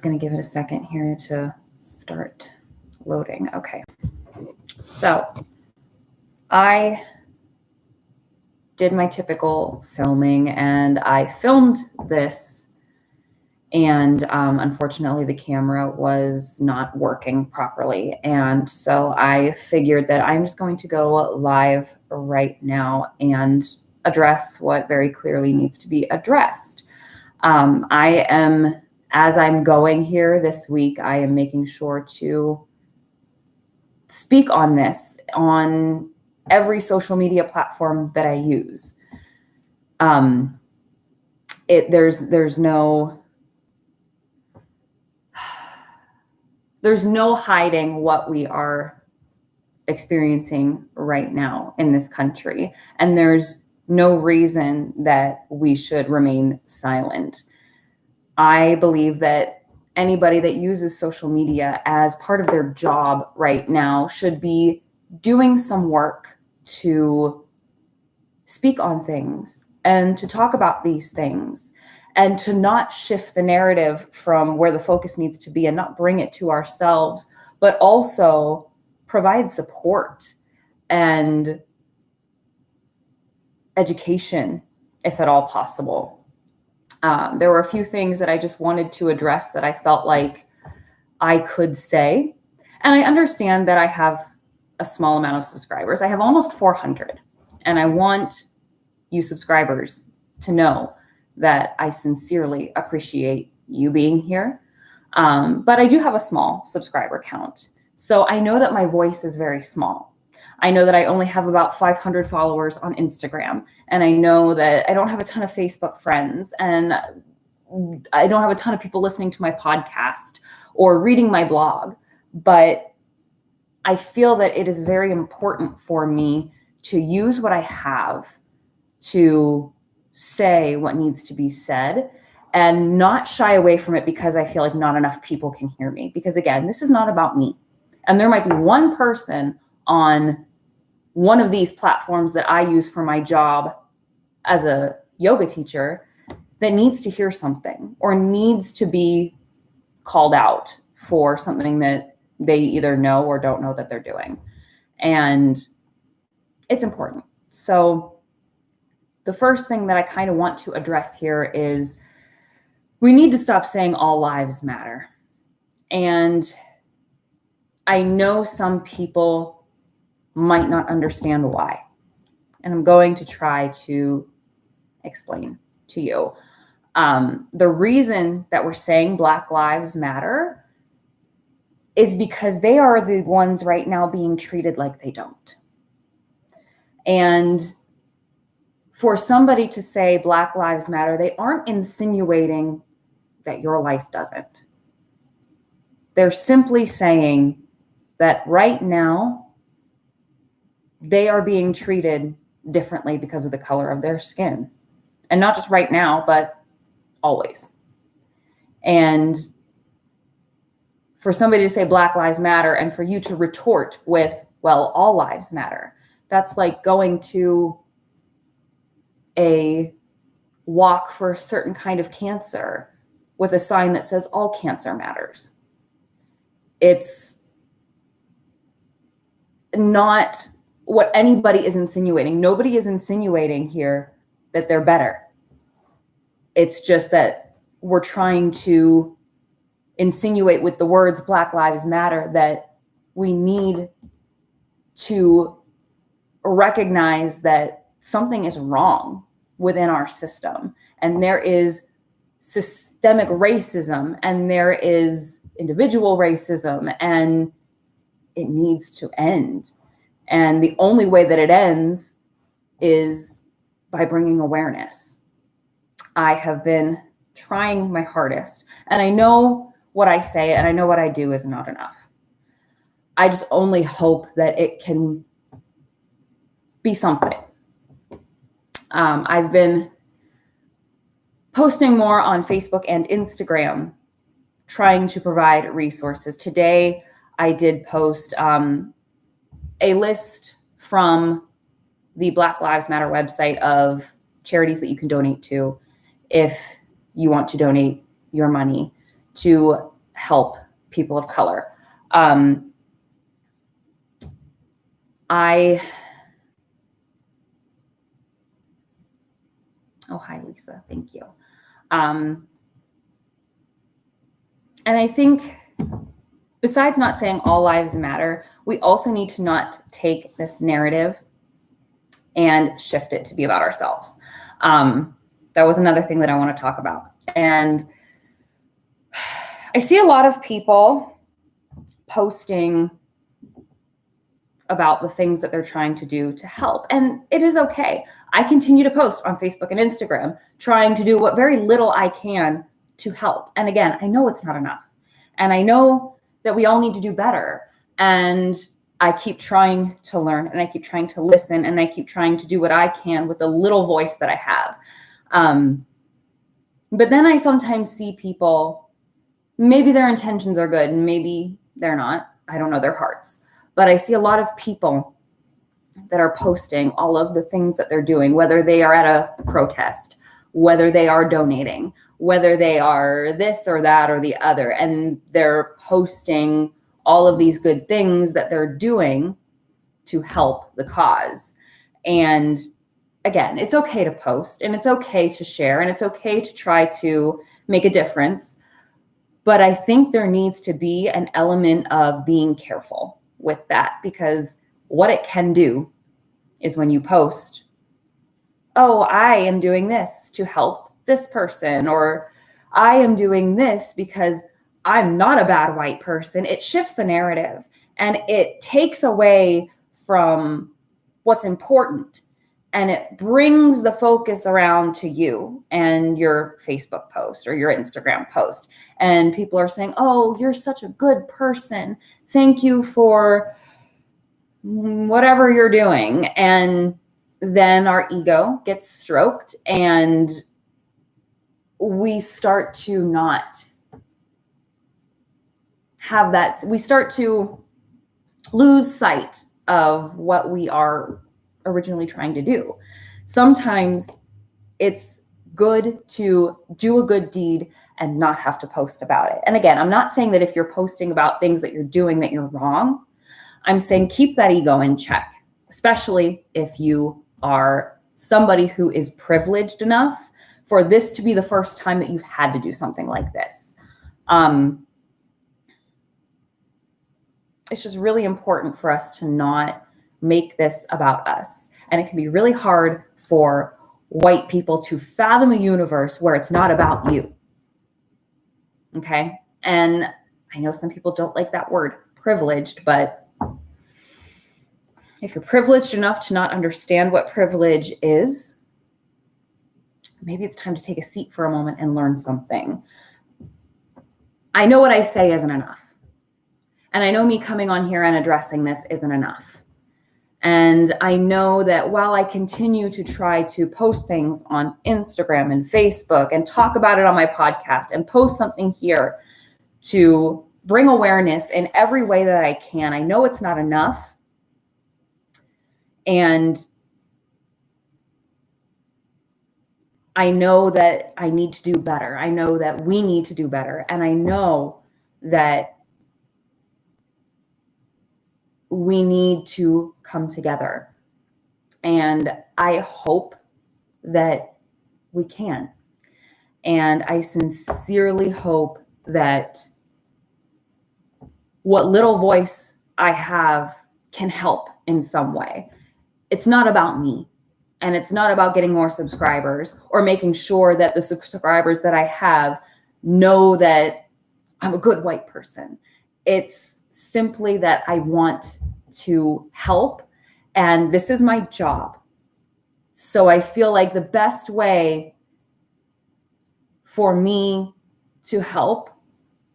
going to give it a second here to start loading. Okay. So I did my typical filming, and I filmed this, and unfortunately the camera was not working properly. And so I figured that I'm just going to go live right now and address what very clearly needs to be addressed. As I'm going here this week, I am making sure to speak on this on every social media platform that I use. There's no hiding what we are experiencing right now in this country, and there's no reason that we should remain silent. I believe that anybody that uses social media as part of their job right now should be doing some work to speak on things and to talk about these things and to not shift the narrative from where the focus needs to be and not bring it to ourselves, but also provide support and education, if at all possible. There were a few things that I just wanted to address that I felt like I could say. And I understand that I have a small amount of subscribers. I have almost 400. And I want you subscribers to know that I sincerely appreciate you being here. But I do have a small subscriber count. So I know that my voice is very small. I know that I only have about 500 followers on Instagram, and I know that I don't have a ton of Facebook friends, and I don't have a ton of people listening to my podcast or reading my blog, but I feel that it is very important for me to use what I have to say what needs to be said and not shy away from it because I feel like not enough people can hear me. Because again, this is not about me. And there might be one person on one of these platforms that I use for my job as a yoga teacher that needs to hear something or needs to be called out for something that they either know or don't know that they're doing. And it's important. So the first thing that I kind of want to address here is we need to stop saying all lives matter. And I know some people might not understand why. And I'm going to try to explain to you. The reason that we're saying Black Lives Matter is because they are the ones right now being treated like they don't. And for somebody to say Black Lives Matter, they aren't insinuating that your life doesn't. They're simply saying that right now they are being treated differently because of the color of their skin. And not just right now, but always. And for somebody to say Black Lives Matter and for you to retort with, well, all lives matter. That's like going to a walk for a certain kind of cancer with a sign that says all cancer matters. It's not what anybody is insinuating. Nobody is insinuating here that they're better. It's just that we're trying to insinuate with the words Black Lives Matter that we need to recognize that something is wrong within our system. And there is systemic racism and there is individual racism, and it needs to end. And the only way that it ends is by bringing awareness. I have been trying my hardest, and I know what I say and I know what I do is not enough. I just only hope that it can be something. I've been posting more on Facebook and Instagram, trying to provide resources. Today, I did post a list from the Black Lives Matter website of charities that you can donate to if you want to donate your money to help people of color. Oh, hi, Lisa. Thank you. And I think besides not saying all lives matter, we also need to not take this narrative and shift it to be about ourselves. That was another thing that I want to talk about. And I see a lot of people posting about the things that they're trying to do to help. And it is okay. I continue to post on Facebook and Instagram, trying to do what very little I can to help. And again, I know it's not enough. And I know that we all need to do better. And I keep trying to learn, and I keep trying to listen, and I keep trying to do what I can with the little voice that I have. But then I sometimes see people, maybe their intentions are good and maybe they're not. I don't know their hearts. But I see a lot of people that are posting all of the things that they're doing, whether they are at a protest, whether they are donating, whether they are this or that or the other, and they're posting all of these good things that they're doing to help the cause. And again, it's okay to post, and it's okay to share, and it's okay to try to make a difference. But I think there needs to be an element of being careful with that, because what it can do is when you post, oh, I am doing this to help this person, or I am doing this because I'm not a bad white person. It shifts the narrative and it takes away from what's important, and it brings the focus around to you and your Facebook post or your Instagram post. And people are saying, oh, you're such a good person. Thank you for whatever you're doing. And then our ego gets stroked and we start to not have that. We start to lose sight of what we are originally trying to do. Sometimes it's good to do a good deed and not have to post about it. And again, I'm not saying that if you're posting about things that you're doing that you're wrong. I'm saying keep that ego in check, especially if you are somebody who is privileged enough for this to be the first time that you've had to do something like this. It's just really important for us to not make this about us. And it can be really hard for white people to fathom a universe where it's not about you. Okay? And I know some people don't like that word, privileged, but if you're privileged enough to not understand what privilege is, maybe it's time to take a seat for a moment and learn something. I know what I say isn't enough. And I know me coming on here and addressing this isn't enough. And I know that while I continue to try to post things on Instagram and Facebook and talk about it on my podcast and post something here to bring awareness in every way that I can, I know it's not enough. And I know that I need to do better. I know that we need to do better. And I know that we need to come together. And I hope that we can. And I sincerely hope that what little voice I have can help in some way. It's not about me. And it's not about getting more subscribers or making sure that the subscribers that I have know that I'm a good white person. It's simply that I want to help, and this is my job. So I feel like the best way for me to help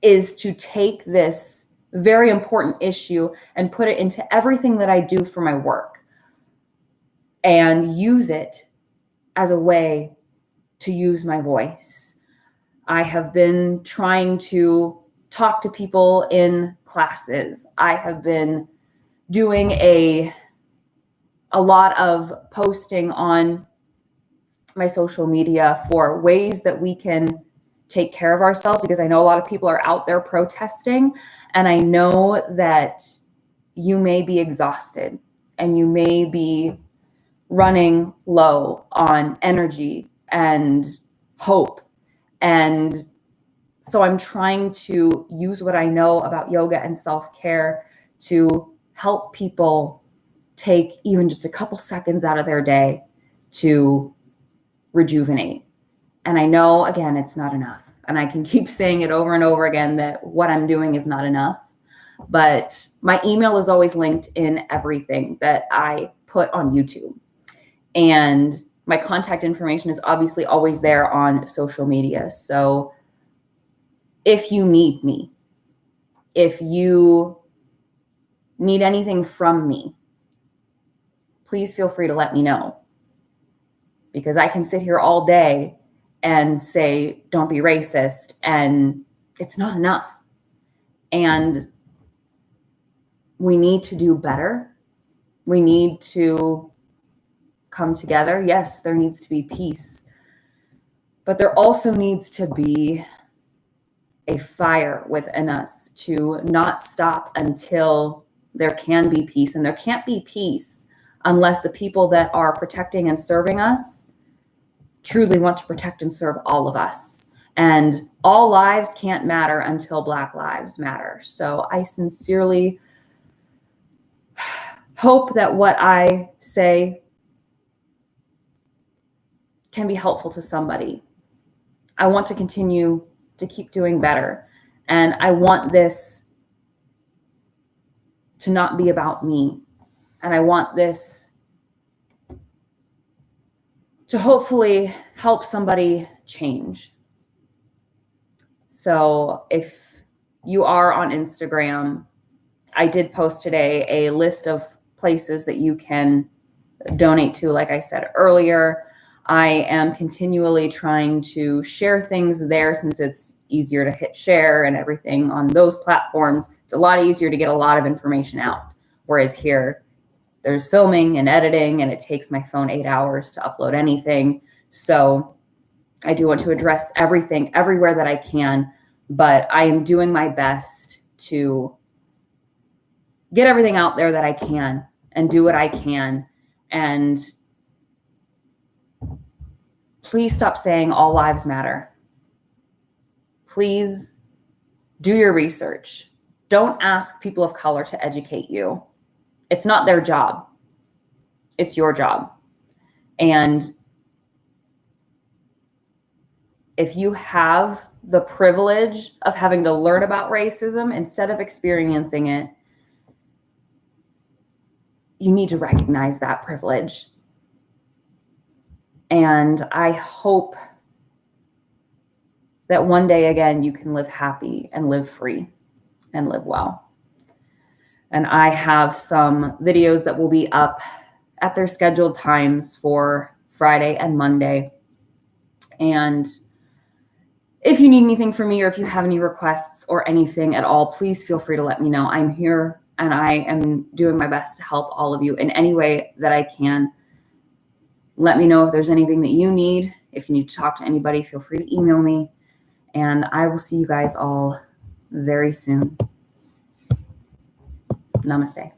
is to take this very important issue and put it into everything that I do for my work and use it as a way to use my voice. I have been trying to talk to people in classes. I have been doing a lot of posting on my social media for ways that we can take care of ourselves, because I know a lot of people are out there protesting, and I know that you may be exhausted and you may be running low on energy and hope. And so I'm trying to use what I know about yoga and self-care to help people take even just a couple seconds out of their day to rejuvenate. And I know, again, it's not enough. And I can keep saying it over and over again that what I'm doing is not enough. But my email is always linked in everything that I put on YouTube. And my contact information is obviously always there on social media. So if you need me, if you need anything from me, please feel free to let me know. Because I can sit here all day and say, don't be racist, and it's not enough. And we need to do better. We need to come together. Yes, there needs to be peace, but there also needs to be a fire within us to not stop until there can be peace. And there can't be peace unless the people that are protecting and serving us truly want to protect and serve all of us. And all lives can't matter until Black lives matter. So I sincerely hope that what I say can be helpful to somebody. I want to continue to keep doing better. And I want this to not be about me. And I want this to hopefully help somebody change. So if you are on Instagram, I did post today a list of places that you can donate to. Like I said earlier, I am continually trying to share things there since it's easier to hit share and everything on those platforms. It's a lot easier to get a lot of information out. Whereas here, there's filming and editing, and it takes my phone 8 hours to upload anything. So I do want to address everything everywhere that I can, but I am doing my best to get everything out there that I can and do what I can. And please stop saying all lives matter. Please do your research. Don't ask people of color to educate you. It's not their job. It's your job. And if you have the privilege of having to learn about racism instead of experiencing it, you need to recognize that privilege. And I hope that one day again, you can live happy and live free and live well. And I have some videos that will be up at their scheduled times for Friday and Monday. And if you need anything from me, or if you have any requests or anything at all, please feel free to let me know. I'm here and I am doing my best to help all of you in any way that I can. Let me know if there's anything that you need. If you need to talk to anybody, feel free to email me. And I will see you guys all very soon. Namaste.